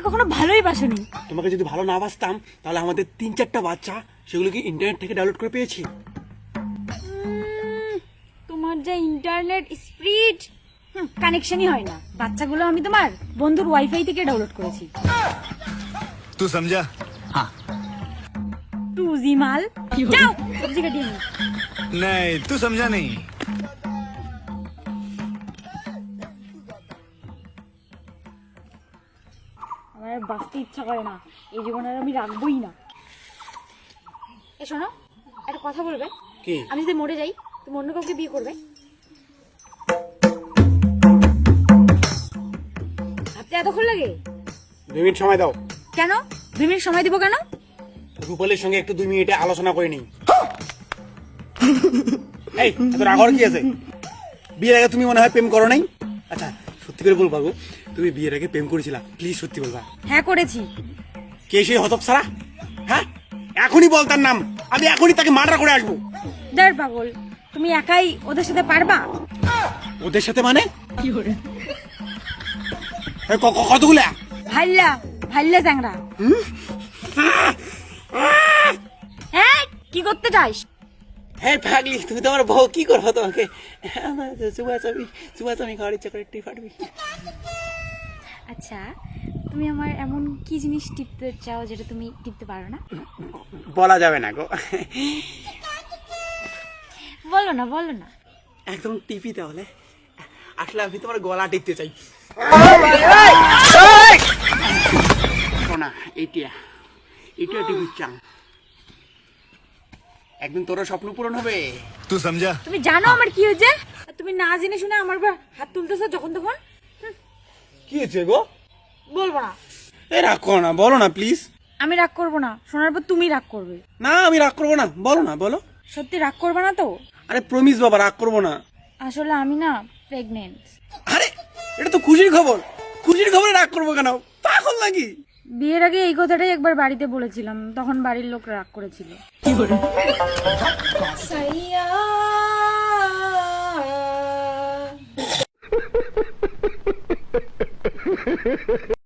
কখনো ভালোই বাসনি। তোমাকে যদি ভালো না বাসতাম তাহলে আমাদের 3-4টা বাচ্চা সেগুলো কি ইন্টারনেট থেকে ডাউনলোড করে পেয়েছি। তোমার যা ইন্টারনেট স্পিড কানেকশনই হয় না। বাচ্চাগুলো আমি তোমার বন্ধুর ওয়াইফাই থেকে ডাউনলোড করেছি। तू समझा? हाँ। 2G মাল। যাও সবজি কাটিয়ে নিও। नहीं, तू समझा नहीं। আমার আর বাঁচতে ইচ্ছা করে না, এই জীবনে আর আমি রাখবোই না। এ শোনো, একটা কথা বলবে। কি? আমি যদি মরে যাই তুমি অন্য কাউকে বিয়ে করবে? ভাবতে এতক্ষণ লাগে? 2 মিনিট সময় দাও। কেন 2 মিনিট সময় দিব কেন? রূপালীর সঙ্গে একটু 2 মিনিটে আলোচনা করে নিই। এই এত রাগ হওয়ার কি আছে? বিয়ের আগে তুমি মনে হয় প্রেম করো নাই? আচ্ছা সত্যি করে বলবা গো, তুমি বিয়ের আগে প্রেম করেছিলা? প্লিজ সত্যি বলবা। হ্যাঁ করেছি। কে সেই হতপসারা? হ্যাঁ এখনই বল তার নাম, আমি এখনই তাকে মার্ডার করে আসবো। দাঁড় পাগল, তুমি একাই ওদের সাথে পারবা? ওদের সাথে মানে এই কতগুলা? ভাল্লা ভাল্লা চ্যাংরা। হ্যাঁ কি করতে চাস? হ্যাঁ পাগলি, তুমি তো আমার বউ, কি করবো তোমাকে? চুবাচামি খাওয়ার ইচ্ছা করে টিপ ফাটবি। আচ্ছা তুমি আমার এমন কি জিনিস টিপতে চাও যেটা তুমি টিপতে পারো না? বলা যাবে না গো। বলো না বলো না। একদম টিপি তাহলে। আসলে আমি তোমার গলা টিপতে চাই। শোনা এইটা টিপি চাং, একদিন তোর স্বপ্ন পূরণ হবে। तू समझा? তুমি জানো আমার কি হয়েছে? আর তুমি না জেনে শুনে আমার উপর হাত তুলতেছো যখন তখন। কি হয়েছে গো? বলবো না। এই রাগ করো না, বলো না প্লিজ। আমি রাগ করবো না, শোনার পর তুমি রাগ করবে। না আমি রাগ করবো না, বলো না বলো। সত্যি রাগ করবে না তো? আরে প্রমিস বাবা, রাগ করবো না। আসলে আমি না প্রেগনেন্ট। আরে এটা তো খুশির খবর, খুশির খবরে রাগ করবো কেন? পাগল নাকি? বিয়ের আগে এই কথাটাই একবার বাড়িতে বলেছিলাম, তখন বাড়ির লোক রাগ করেছিল।